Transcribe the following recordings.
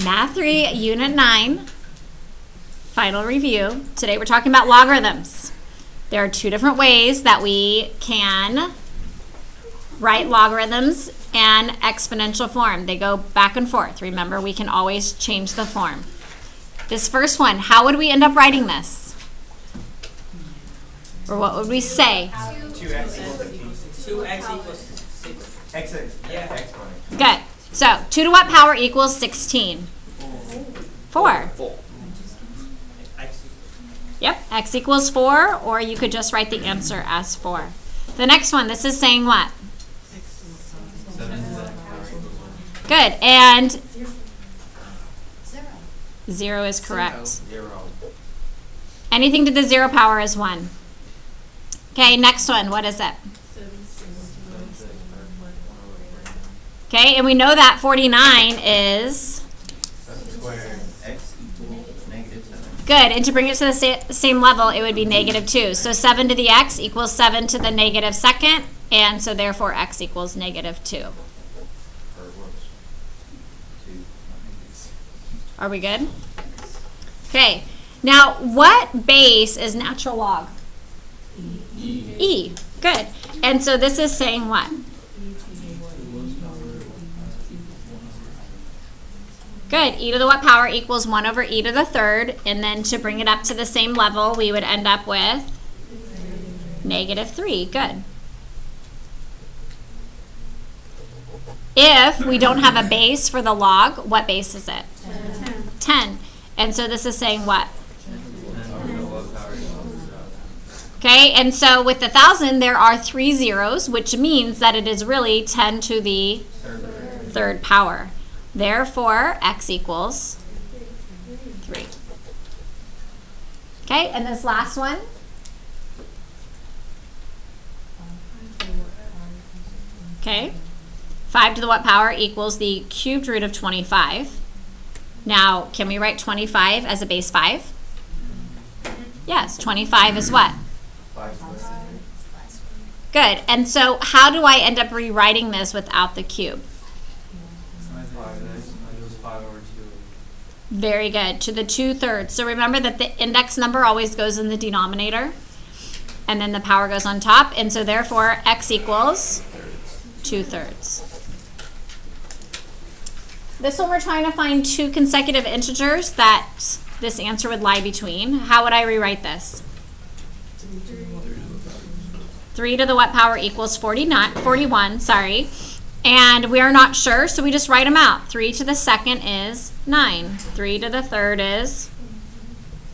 Math 3, Unit 9, final review. Today we're talking about logarithms. There are two different ways that we can write logarithms and exponential form. They go back and forth. Remember, we can always change the form. This first one, how would we end up writing this? Or what would we say? 2x equals 6. Yeah, exponent. Good. So 2 to what power equals 16? 4. Yep, x equals 4, or you could just write the answer as 4. The next one, this is saying what? Good, and 0 is correct. Anything to the 0 power is 1. Okay, next one, what is it? Okay, and we know that 49 is? Good, and to bring it to the same level, it would be -2. So 7 to the x equals 7 to the -2nd, and so therefore x equals -2. Are we good? Okay, now what base is natural log? E. Good, and so this is saying what? Good, e to the what power equals 1 over e to the 3rd, and then to bring it up to the same level, we would end up with -3. Good. If we don't have a base for the log, what base is it? 10. And so this is saying what? Okay, and so with the 1,000, there are 3 zeros, which means that it is really 10 to the 3rd power. Therefore, x equals 3. Okay, and this last one? Okay, 5 to the what power equals the cubed root of 25. Now, can we write 25 as a base 5? Yes, 25 is what? Good, and so how do I end up rewriting this without the cube? Very good, to the 2/3. So remember that the index number always goes in the denominator, and then the power goes on top, and so therefore x equals 2/3. This one we're trying to find two consecutive integers that this answer would lie between. How would I rewrite this? 3 to the what power equals 41, sorry. And we are not sure, so we just write them out. 3 to the 2nd is 9. 3 to the 3rd is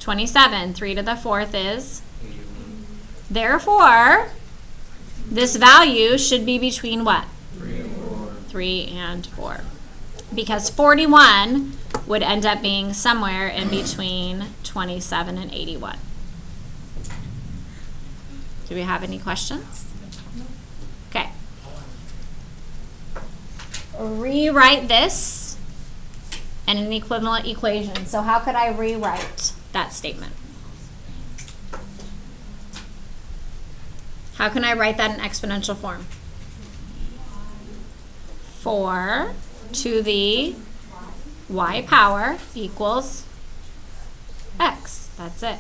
27. 3 to the 4th is? Therefore, this value should be between what? 3 and 4. Because 41 would end up being somewhere in between 27 and 81. Do we have any questions? Okay. Rewrite this in an equivalent equation. So how could I rewrite that statement? How can I write that in exponential form? 4 to the y power equals x. That's it.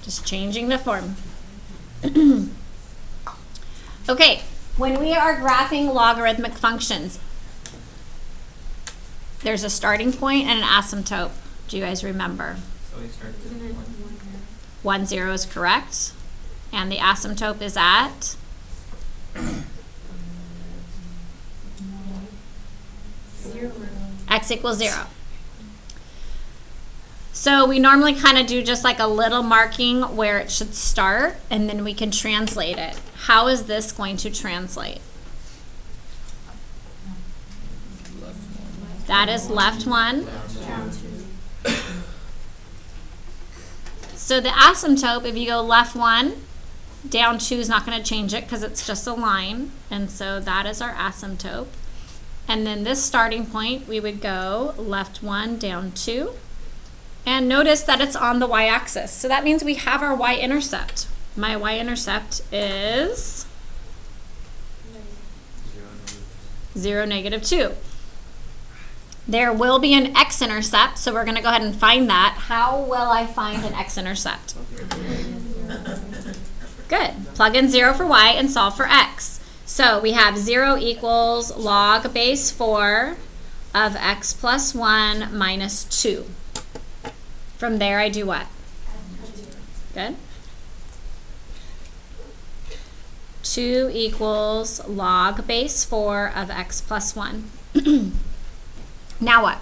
Just changing the form. Okay, when we are graphing logarithmic functions, there's a starting point and an asymptote. Do you guys remember? So we start with 1, 0 is correct. And the asymptote is at? X equals 0. So we normally kind of do just like a little marking where it should start, and then we can translate it. How is this going to translate? That is left 1. So the asymptote, if you go left 1, down 2 is not going to change it because it's just a line. And so that is our asymptote. And then this starting point, we would go left 1, down 2. And notice that it's on the y-axis. So that means we have our y-intercept. My y-intercept is 0, -2. there will be an x-intercept, so we're going to go ahead and find that. How will I find an x-intercept? Good. Plug in 0 for y and solve for x. So we have 0 equals log base 4 of x plus 1 minus 2. From there I do what? Good. 2 equals log base 4 of x plus 1. Now what?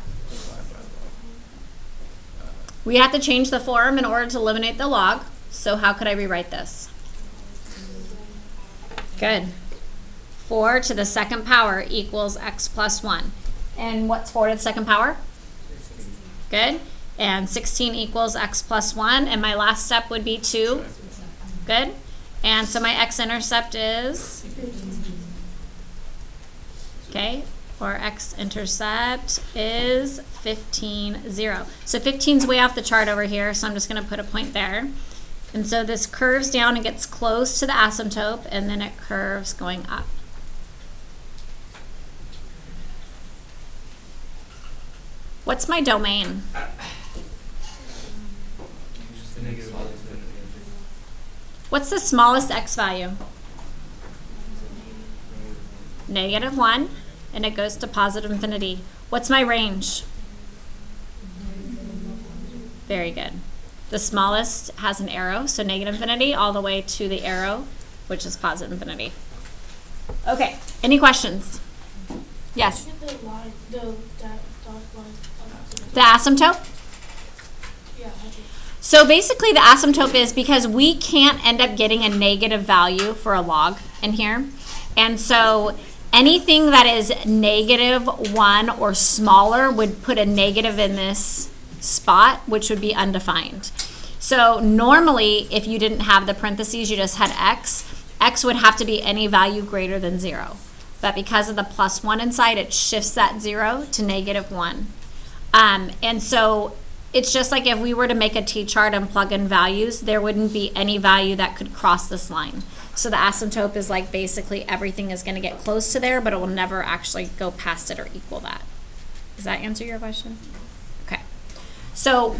We have to change the form in order to eliminate the log. So how could I rewrite this? Good. 4 to the second power equals x plus 1. And what's 4 to the second power? 16. Good. And 16 equals x plus 1. And my last step would be 2. Good. And so my x-intercept is? Okay. Or x-intercept is 15, 0. So 15's way off the chart over here, so I'm just going to put a point there. And so this curves down and gets close to the asymptote, and then it curves going up. What's my domain? What's the smallest x value? -1, and it goes to positive infinity. What's my range? Very good. The smallest has an arrow, so negative infinity all the way to the arrow, which is positive infinity. Okay, any questions? Yes? The asymptote? Yeah. So basically the asymptote is because we can't end up getting a negative value for a log in here. And so anything that is -1 or smaller would put a negative in this spot, which would be undefined. So normally if you didn't have the parentheses, you just had x would have to be any value greater than 0. But because of the +1 inside, it shifts that 0 to -1. And so it's just like if we were to make a t-chart and plug in values, there wouldn't be any value that could cross this line. So the asymptote is like basically everything is going to get close to there, but it will never actually go past it or equal that. Does that answer your question? Okay. So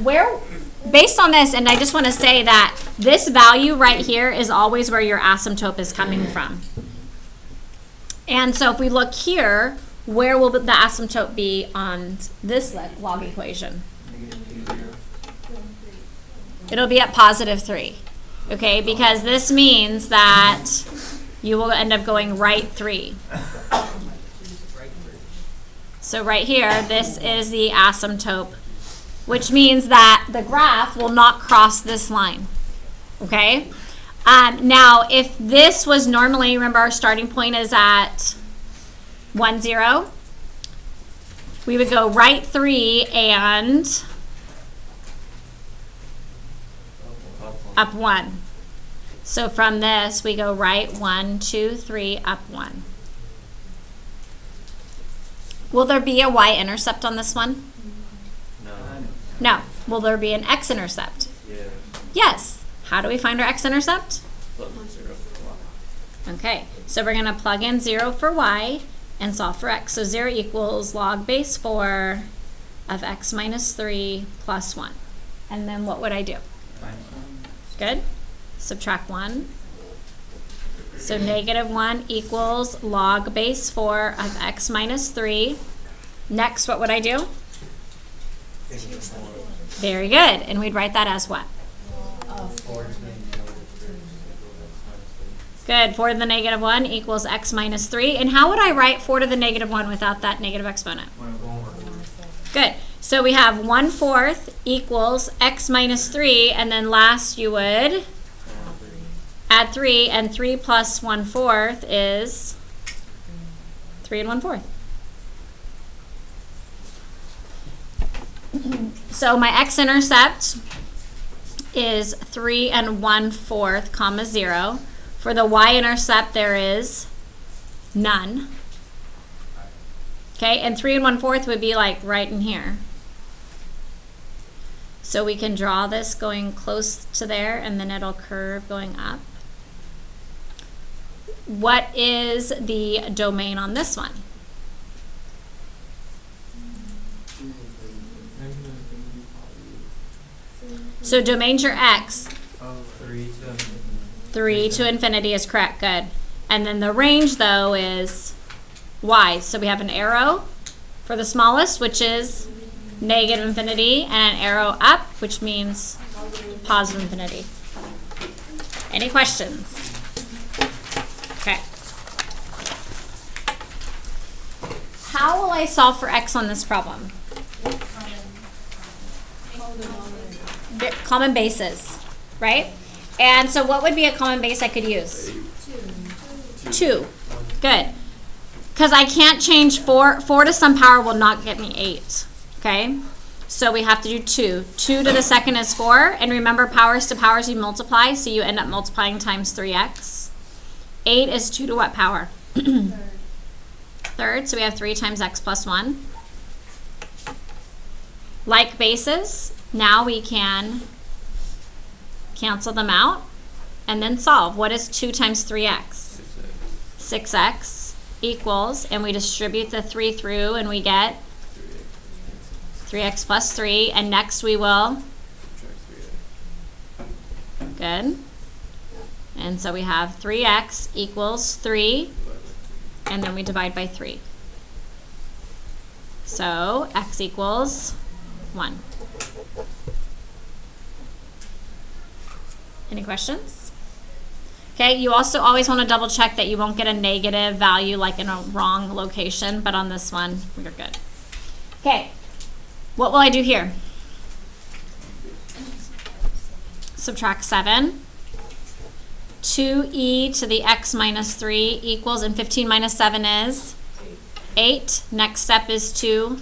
based on this, and I just want to say that this value right here is always where your asymptote is coming from. And so if we look here, where will the asymptote be on this log equation? It'll be at +3, okay? Because this means that you will end up going right 3. So right here, this is the asymptote, which means that the graph will not cross this line, okay? Now, if this was normally, remember our starting point is at 1, 0, we would go right 3 and up 1. So from this, we go right 1, 2, 3, up 1. Will there be a y-intercept on this one? No. No. Will there be an x-intercept? Yeah. Yes. How do we find our x-intercept? Okay, so we're going to plug in 0 for y and solve for x. So 0 equals log base 4 of x minus 3 plus 1. And then what would I do? Good. Subtract 1. So -1 equals log base 4 of x minus 3. Next, what would I do? Very good. And we'd write that as what? Good. 4 to the -1 equals x minus 3. And how would I write 4 to the -1 without that negative exponent? Good. So we have 1/4 equals x minus 3, and then last you would add 3, and 3 plus 1/4 is 3 1/4. So my x-intercept is 3 1/4, comma 0. For the y-intercept, there is none. Okay, and 3 1/4 would be like right in here. So we can draw this going close to there, and then it'll curve going up. What is the domain on this one? So domain's your x. 3 to infinity. 3 to infinity is correct. Good. And then the range, though, is y. So we have an arrow for the smallest, which is negative infinity, and an arrow up, which means positive infinity. Any questions? Okay. How will I solve for x on this problem? Common bases, right? And so what would be a common base I could use? 2. Good. Because I can't change 4. 4 to some power will not get me 8. Okay? So we have to do 2. 2 to the second is 4. And remember, powers to powers you multiply, so you end up multiplying times 3x. 8 is 2 to what power? Third. So we have 3 times x plus 1. Like bases, now we can cancel them out and then solve. What is 2 times 3x? 6x equals, and we distribute the 3 through and we get 3x plus 3, and next we will, good, and so we have 3x equals 3, and then we divide by 3. So x equals 1. Any questions? Okay, you also always want to double check that you won't get a negative value like in a wrong location, but on this one, we're good. Okay, what will I do here? Subtract 7. 2e to the x minus 3 equals, and 15 minus 7 is 8. Next step is to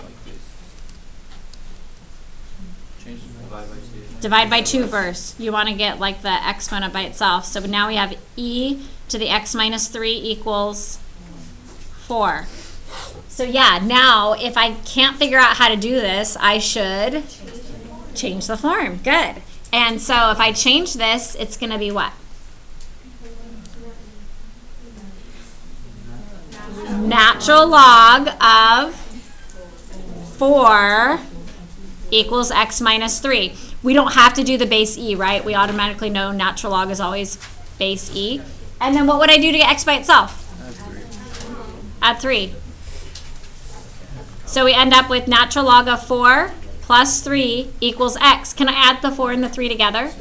divide by 2 first. You want to get like the exponent by itself. So now we have e to the x minus 3 equals 4. So yeah, now if I can't figure out how to do this, I should change the form. Good. And so if I change this, it's going to be what? Natural log of 4 equals x minus 3. We don't have to do the base e, right? We automatically know natural log is always base e. And then what would I do to get x by itself? Add 3. So we end up with natural log of 4 plus 3 equals x. Can I add the 4 and the 3 together?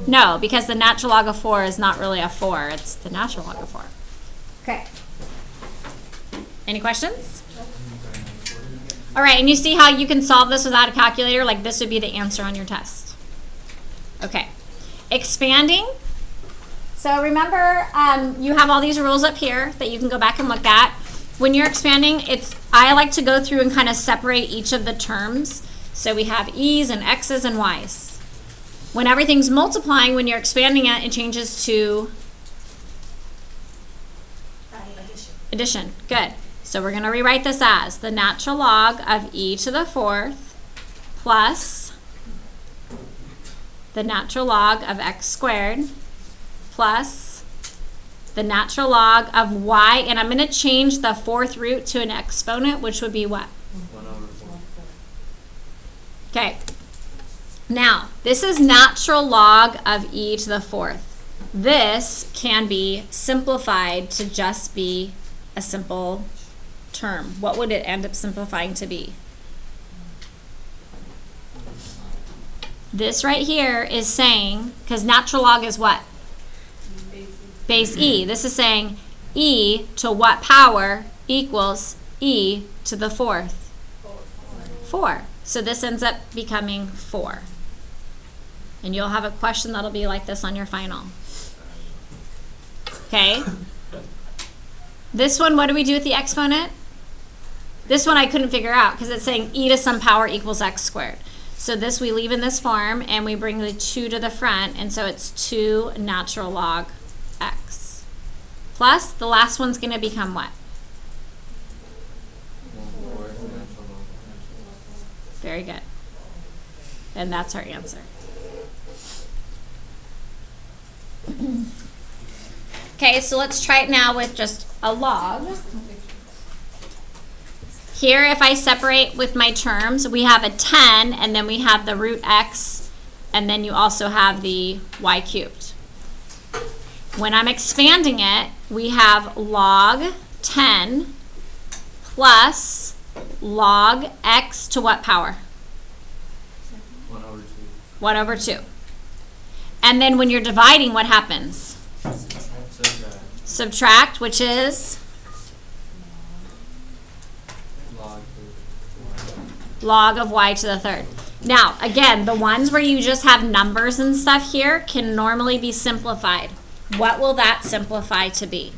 No, because the natural log of 4 is not really a 4. It's the natural log of 4. Okay. Any questions? All right, and you see how you can solve this without a calculator? Like this would be the answer on your test. Okay. Expanding. So remember, you have all these rules up here that you can go back and look at. When you're expanding, I like to go through and kind of separate each of the terms. So we have e's and x's and y's. When everything's multiplying, when you're expanding it, it changes to addition. Good. So we're going to rewrite this as the natural log of e to the 4th plus the natural log of x squared plus the natural log of y, and I'm going to change the 4th root to an exponent, which would be what? 1/4. Okay. Now, this is natural log of e to the 4th. This can be simplified to just be a simple term. What would it end up simplifying to be? This right here is saying, because natural log is what? Base e. This is saying e to what power equals e to the 4th? 4. So this ends up becoming 4. And you'll have a question that'll be like this on your final. Okay? This one, what do we do with the exponent? This one I couldn't figure out because it's saying e to some power equals x squared. So this we leave in this form and we bring the 2 to the front, and so it's 2 natural log x. Plus, the last one's going to become what? 1/4 natural log. Very good. And that's our answer. Okay, so let's try it now with just a log. Here, if I separate with my terms, we have a 10, and then we have the root x, and then you also have the y cubed. When I'm expanding it, we have log 10 plus log x to what power? 1 over 2. 1 over 2. And then when you're dividing, what happens? Subtract. Subtract, which is Log log of y to the third. Now, again, the ones where you just have numbers and stuff here can normally be simplified. What will that simplify to be?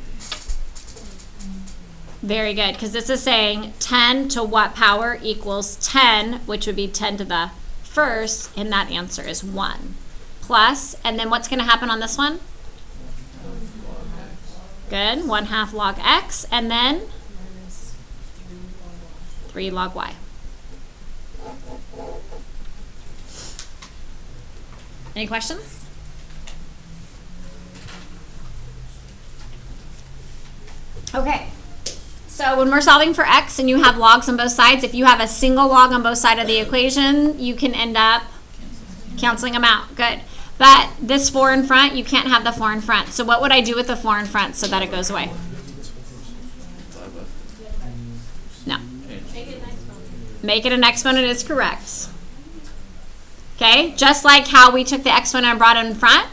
Very good, because this is saying 10 to what power equals 10, which would be 10 to the first, and that answer is 1. Plus, and then what's going to happen on this one? Good, 1/2 log x, and then 3 log y. Any questions? Okay, so when we're solving for x and you have logs on both sides, if you have a single log on both sides of the equation, you can end up canceling them out. Good. But this 4 in front, you can't have the 4 in front. So what would I do with the 4 in front so that it goes away? No. Make it an exponent is correct. Okay, just like how we took the exponent and brought it in front,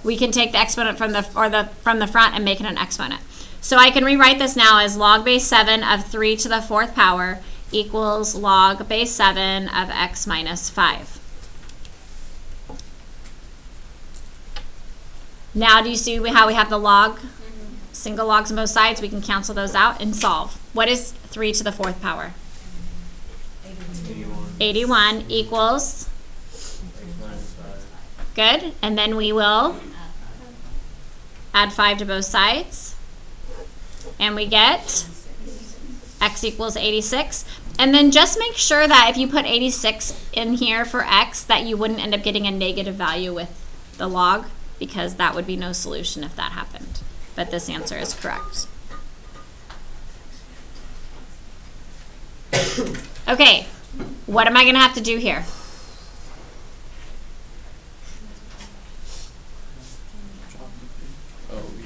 we can take the exponent from the front and make it an exponent. So I can rewrite this now as log base 7 of 3 to the 4th power equals log base 7 of x minus 5. Now do you see how we have the log, single logs on both sides? We can cancel those out and solve. What is 3 to the 4th power? 81 equals, good, and then we will add 5 to both sides, and we get x equals 86. And then just make sure that if you put 86 in here for x, that you wouldn't end up getting a negative value with the log, because that would be no solution if that happened. But this answer is correct. Okay, what am I going to have to do here?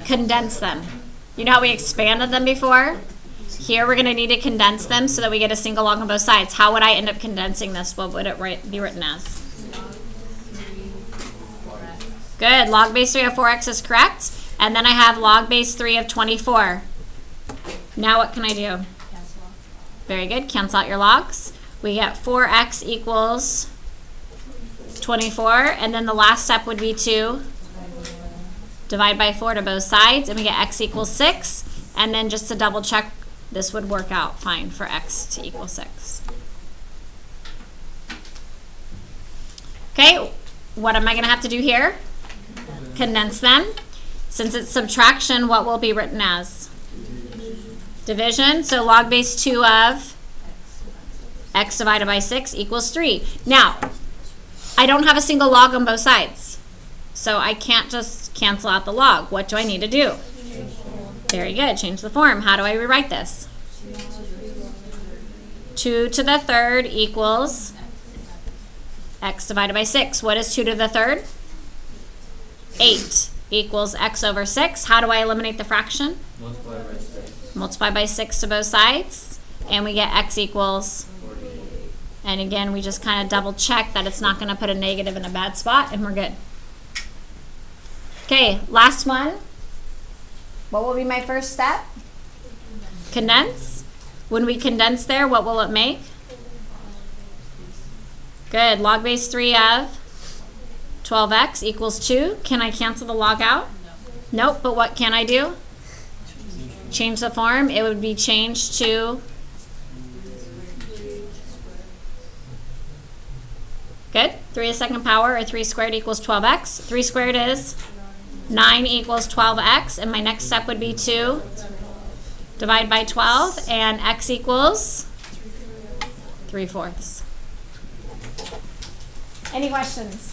Condense them. You know how we expanded them before? Here we're going to need to condense them so that we get a single log on both sides. How would I end up condensing this? What would it be written as? Good. Log base 3 of 4x is correct. And then I have log base 3 of 24. Now what can I do? Very good. Cancel out your logs. We get 4x equals 24. And then the last step would be to divide by 4 to both sides. And we get x equals 6. And then just to double check, this would work out fine for x to equal 6. Okay. What am I going to have to do here? Condense them. Since it's subtraction, what will be written as? Division. So log base 2 of x divided by 6 equals 3. Now, I don't have a single log on both sides, so I can't just cancel out the log. What do I need to do? Very good. Change the form. How do I rewrite this? 2 to the third equals x divided by 6. What is 2 to the third? 8 equals x over 6. How do I eliminate the fraction? Multiply by 6. Multiply by 6 to both sides, and we get x equals 48. And again, we just kind of double check that it's not going to put a negative in a bad spot, and we're good. Okay, last one. What will be my first step? Condense. When we condense there, what will it make? Good. Log base 3 of 12x equals 2. Can I cancel the log out? Nope, but what can I do? Change the form. It would be changed to, good, 3 to the second power, or 3 squared equals 12x. 3 squared is 9 equals 12x, and my next step would be to divide by 12, and x equals 3/4. Any questions?